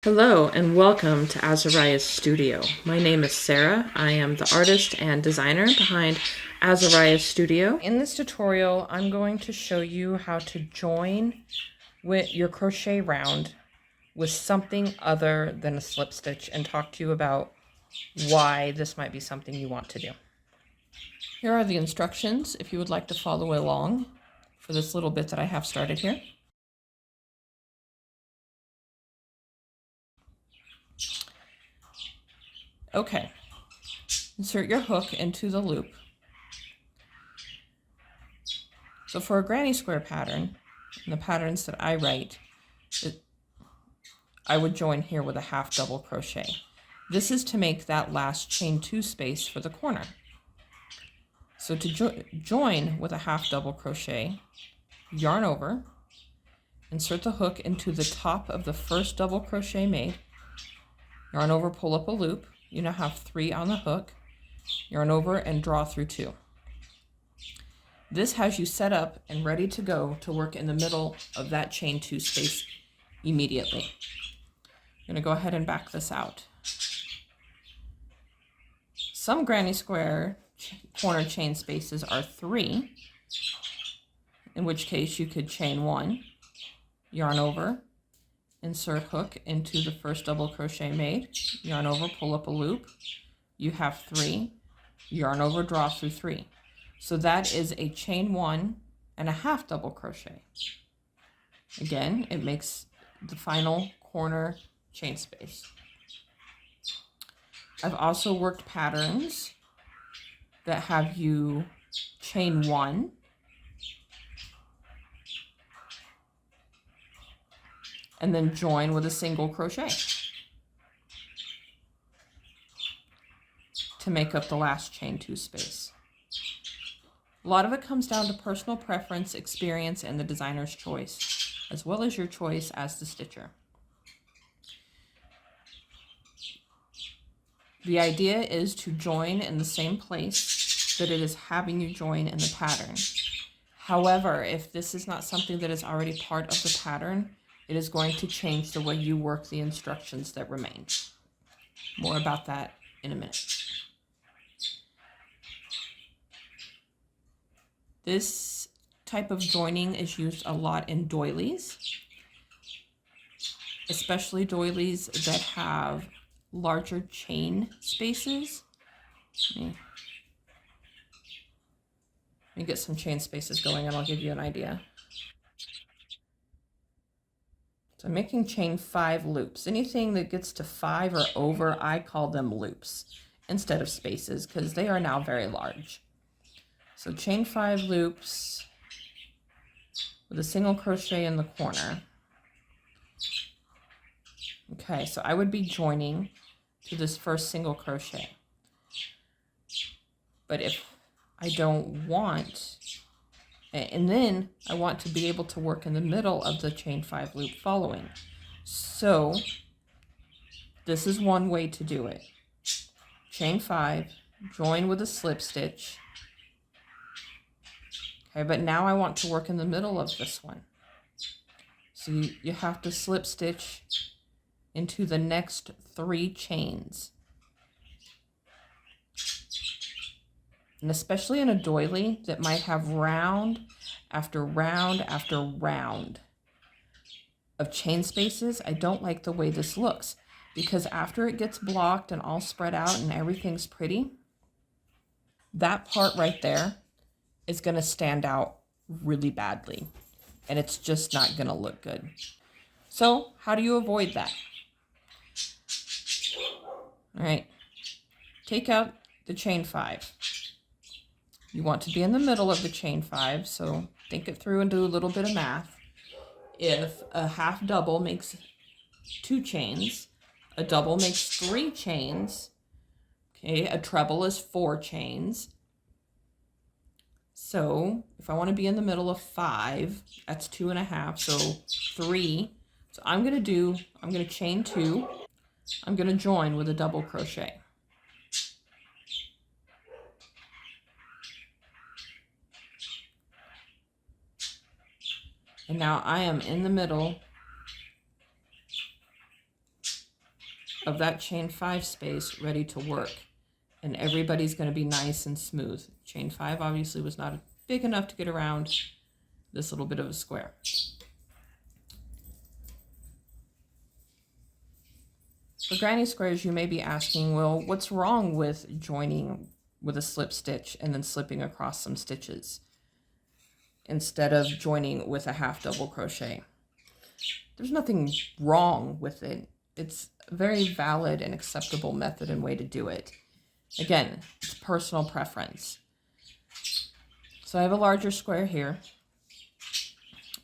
Hello and welcome to Azariah's Studio. My name is Sarah. I am the artist and designer behind Azariah's Studio. In this tutorial, I'm going to show you how to join with your crochet round with something other than a slip stitch and talk to you about why this might be something you want to do. Here are the instructions if you would like to follow along for this little bit that I have started here. Okay, insert your hook into the loop. So for a granny square pattern, and the patterns that I write, I would join here with a half double crochet. This is to make that last chain 2 space for the corner. So to join with a half double crochet, yarn over, insert the hook into the top of the first double crochet made, yarn over, pull up a loop. You now have 3 on the hook, yarn over and draw through 2. This has you set up and ready to go to work in the middle of that chain 2 space immediately. I'm going to go ahead and back this out. Some granny square corner chain spaces are 3, in which case you could chain 1, yarn over, insert hook into the first double crochet made, yarn over, pull up a loop. You have 3, yarn over, draw through 3. So that is a chain 1 and a half double crochet. Again, it makes the final corner chain space. I've also worked patterns that have you chain 1, and then join with a single crochet to make up the last chain 2 space. A lot of it comes down to personal preference, experience, and the designer's choice, as well as your choice as the stitcher. The idea is to join in the same place that it is having you join in the pattern. However, if this is not something that is already part of the pattern, it is going to change the way you work the instructions that remain. More about that in a minute. This type of joining is used a lot in doilies, especially doilies that have larger chain spaces. Let me get some chain spaces going and I'll give you an idea. So I'm making chain 5 loops. Anything that gets to 5 or over, I call them loops instead of spaces because they are now very large. So chain 5 loops with a single crochet in the corner. Okay, so I would be joining to this first single crochet. But if I don't want, and then I want to be able to work in the middle of the chain 5 loop following. So this is one way to do it. Chain 5, join with a slip stitch. Okay, but now I want to work in the middle of this one. So you have to slip stitch into the next 3 chains. And especially in a doily that might have round after round after round of chain spaces, I don't like the way this looks because after it gets blocked and all spread out and everything's pretty, that part right there is going to stand out really badly and it's just not going to look good. So how do you avoid that? All right, take out the chain 5. You want to be in the middle of the chain 5, so think it through and do a little bit of math. If a half double makes 2 chains, a double makes 3 chains, okay, a treble is 4 chains. So if I want to be in the middle of 5, that's 2.5, so 3. So I'm going to chain 2, I'm going to join with a double crochet. And now I am in the middle of that chain 5 space ready to work. And everybody's going to be nice and smooth. Chain 5 obviously was not big enough to get around this little bit of a square. For granny squares, you may be asking, well, what's wrong with joining with a slip stitch and then slipping across some stitches instead of joining with a half double crochet? There's nothing wrong with it. It's a very valid and acceptable method and way to do it. Again, it's personal preference. So I have a larger square here,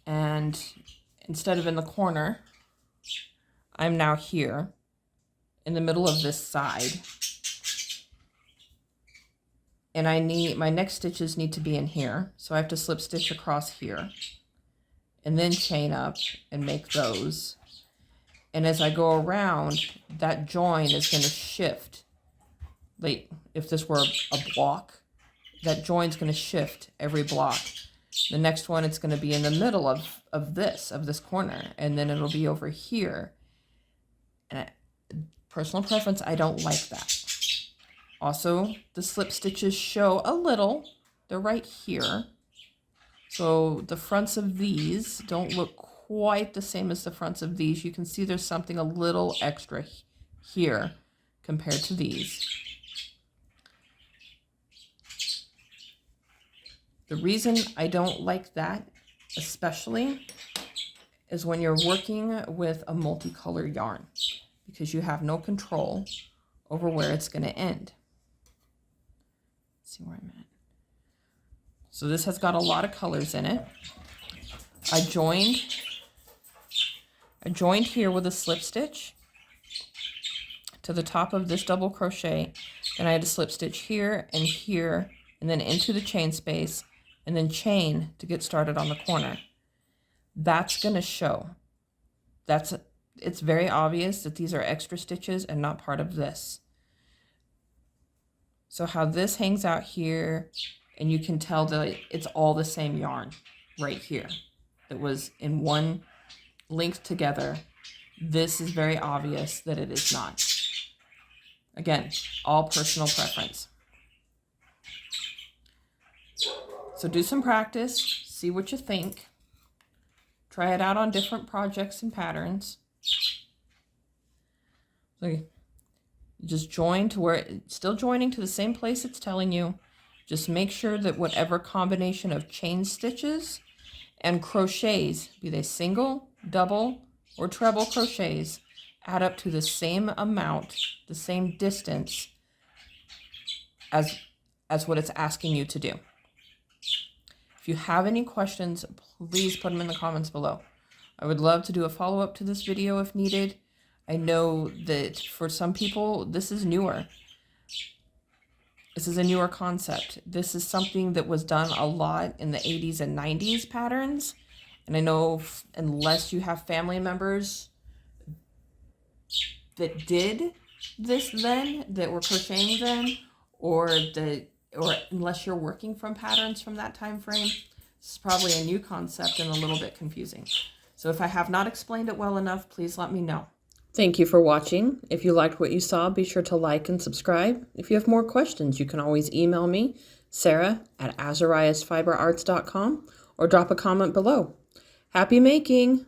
and instead of in the corner, I'm now here in the middle of this side, and I need my next stitches need to be in here, so I have to slip stitch across here and then chain up and make those. And as I go around, that join is going to shift. Like if this were a block, that join's going to shift every block. The next one, it's going to be in the middle of this corner, and then it'll be over here. And personal preference, I don't like that. Also, the slip stitches show a little. They're right here. So the fronts of these don't look quite the same as the fronts of these. You can see there's something a little extra here compared to these. The reason I don't like that, especially, is when you're working with a multicolored yarn, because you have no control over where it's going to end. Let's see where I'm at. So this has got a lot of colors in it. I joined here with a slip stitch to the top of this double crochet, and I had to slip stitch here, and then into the chain space, and then chain to get started on the corner. That's going to show. It's very obvious that these are extra stitches and not part of this. So how this hangs out here, and you can tell that it's all the same yarn right here. It was in one linked together. This is very obvious that it is not. Again, all personal preference. So do some practice, see what you think. Try it out on different projects and patterns. So just join to where it's still joining to the same place it's telling you. Just make sure that whatever combination of chain stitches and crochets, be they single, double, or treble crochets, add up to the same amount, the same distance as what it's asking you to do. If you have any questions, please put them in the comments below. I would love to do a follow-up to this video if needed. I know that for some people, this is newer. This is a newer concept. This is something that was done a lot in the 80s and 90s patterns. And I know unless you have family members that did this then, that were crocheting then, or unless you're working from patterns from that time frame, this is probably a new concept and a little bit confusing. So if I have not explained it well enough, please let me know. Thank you for watching. If you liked what you saw, be sure to like and subscribe. If you have more questions, you can always email me, Sarah@azariasfiberarts.com, or drop a comment below. Happy making!